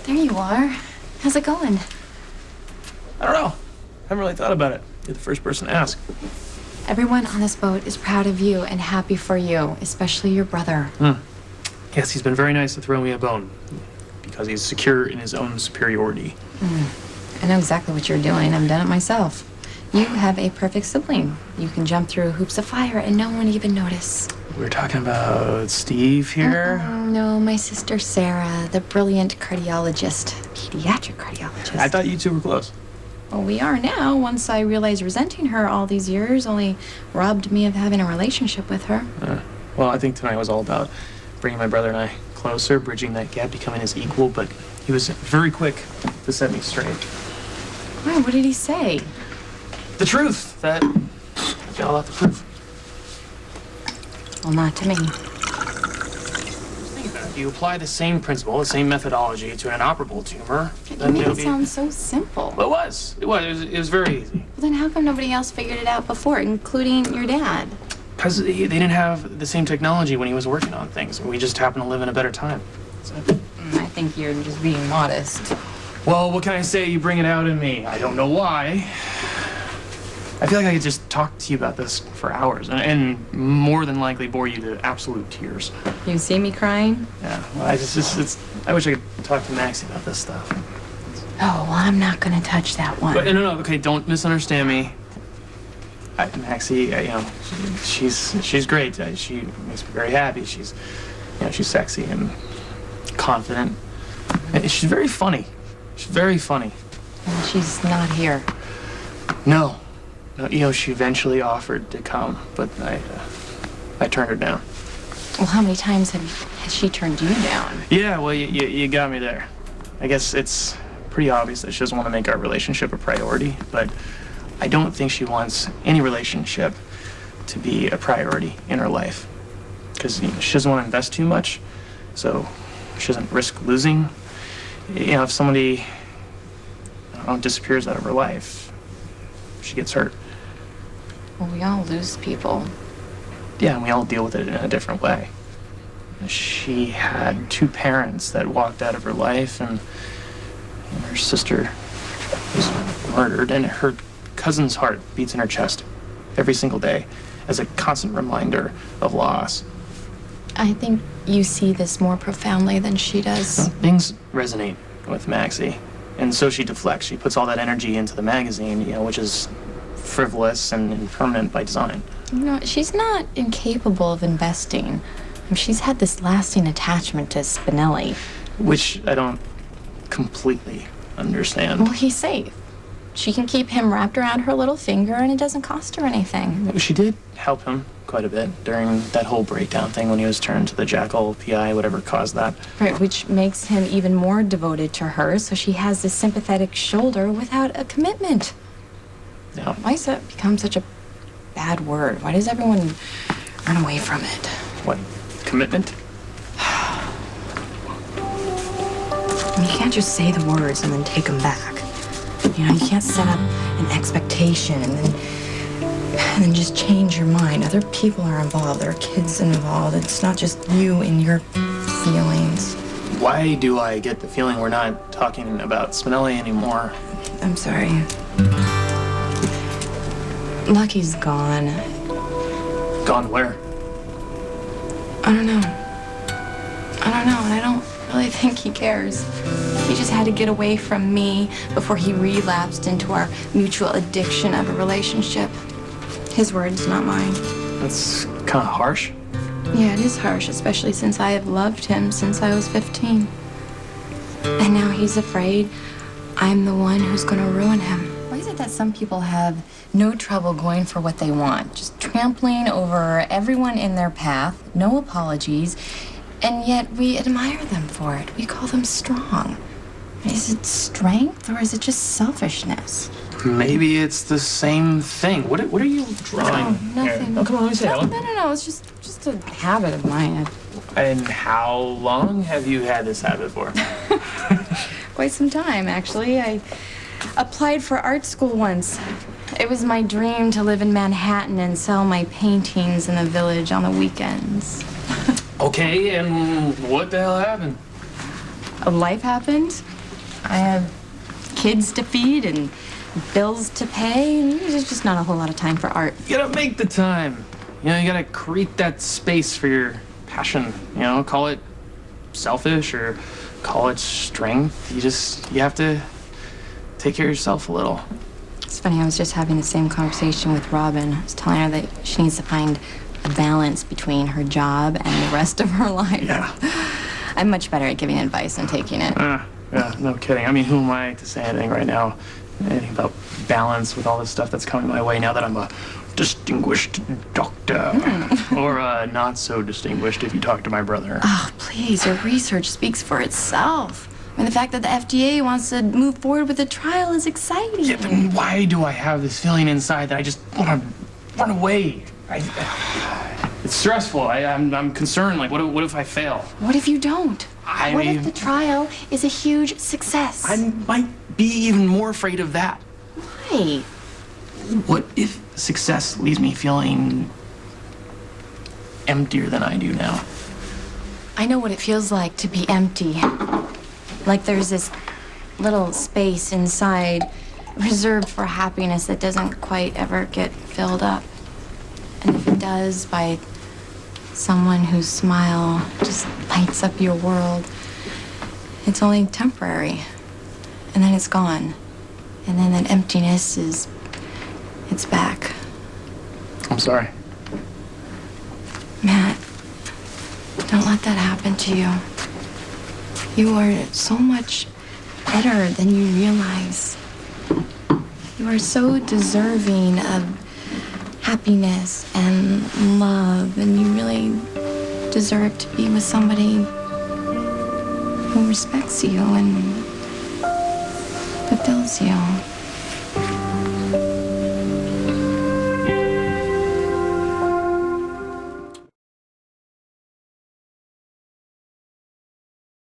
There you are. How's it going? I don't know. Haven't really thought about it. You're the first person to ask. Everyone on this boat is proud of you and happy for you, especially your brother. Yes, he's been very nice to throw me a bone because he's secure in his own superiority. I know exactly what you're doing. I've done it myself. You have a perfect sibling. You can jump through hoops of fire and no one even notice. We're talking about Steve here? No, my sister Sarah, the brilliant cardiologist, pediatric cardiologist. I thought you two were close. Well, we are now. Once I realized resenting her all these years only robbed me of having a relationship with her. Well, I think tonight was all about bringing my brother and I closer, bridging that gap, becoming his equal, but he was very quick to set me straight. Why? What did he say? The truth, that I've got a lot to prove. Well, not to me. Think about it. You apply the same principle, the same methodology to an inoperable tumor, You make it sound so simple. Well, it was very easy. Well, then how come nobody else figured it out before, including your dad? Because they didn't have the same technology when he was working on things. We just happened to live in a better time. So. I think you're just being modest. Well, what can I say? You bring it out in me. I don't know why. I feel like I could just talk to you about this for hours and more than likely bore you to absolute tears. You see me crying? Yeah, well, I wish I could talk to Maxie about this stuff. Oh, well, I'm not gonna touch that one. But, no, okay, don't misunderstand me. Maxie, she's great. She makes me very happy. She's sexy and confident. And she's very funny. She's very funny. And she's not here. No, she eventually offered to come, but I turned her down. Well, how many times has she turned you down? Yeah, well, you got me there. I guess it's pretty obvious that she doesn't want to make our relationship a priority, but I don't think she wants any relationship to be a priority in her life. Because she doesn't want to invest too much, so she doesn't risk losing. If somebody, disappears out of her life, she gets hurt. Well, we all lose people. Yeah, and we all deal with it in a different way. She had two parents that walked out of her life, and her sister was murdered, and her cousin's heart beats in her chest every single day as a constant reminder of loss. I think you see this more profoundly than she does. Things resonate with Maxie, and so she deflects. She puts all that energy into the magazine, which is frivolous and impermanent by design. She's not incapable of investing. She's had this lasting attachment to Spinelli. Which I don't completely understand. Well, he's safe. She can keep him wrapped around her little finger, and it doesn't cost her anything. She did help him quite a bit during that whole breakdown thing when he was turned to the Jackal PI, whatever caused that. Right, which makes him even more devoted to her, so she has this sympathetic shoulder without a commitment. Yeah. Why has that become such a bad word? Why does everyone run away from it? What? Commitment? You can't just say the words and then take them back. You can't set up an expectation and then just change your mind. Other people are involved. There are kids involved. It's not just you and your feelings. Why do I get the feeling we're not talking about Spinelli anymore? I'm sorry. Lucky's gone. Gone where? I don't know, and I don't really think he cares. He just had to get away from me before he relapsed into our mutual addiction of a relationship. His words, not mine. That's kind of harsh. Yeah, it is harsh, especially since I have loved him since I was 15. And now he's afraid I'm the one who's going to ruin him. Why is it that some people have no trouble going for what they want, just trampling over everyone in their path, no apologies, and yet we admire them for it? We call them strong. Is it strength or is it just selfishness? Maybe it's the same thing. What are you drawing? No, nothing. Here? Oh, come on, let me see it. No. It's just a habit of mine. And how long have you had this habit for? Quite some time, actually. I applied for art school once. It was my dream to live in Manhattan and sell my paintings in the Village on the weekends. Okay, and what the hell happened? Life happened. I have kids to feed and bills to pay, and there's just not a whole lot of time for art. You gotta make the time. You know, you gotta create that space for your passion. You know, call it selfish or call it strength. You have to take care of yourself a little. It's funny, I was just having the same conversation with Robin. I was telling her that she needs to find a balance between her job and the rest of her life. Yeah. I'm much better at giving advice than taking it. Yeah, no kidding. I mean, who am I to say anything right now? Anything about balance with all this stuff that's coming my way now that I'm a distinguished doctor. Or not so distinguished if you talk to my brother. Oh, please, your research speaks for itself. I mean, the fact that the FDA wants to move forward with the trial is exciting. Yeah, then why do I have this feeling inside that I just want to run away? It's stressful. I'm concerned. Like, what if I fail? What if you don't? What if the trial is a huge success? I might be even more afraid of that. Why? What if success leaves me feeling emptier than I do now? I know what it feels like to be empty. Like there's this little space inside reserved for happiness that doesn't quite ever get filled up. And if it does, by someone whose smile just lights up your world, it's only temporary. And then it's gone. And then that emptiness it's back. I'm sorry. Matt, don't let that happen to you. You are so much better than you realize. You are so deserving of happiness and love, and you really deserve to be with somebody who respects you and fulfills you.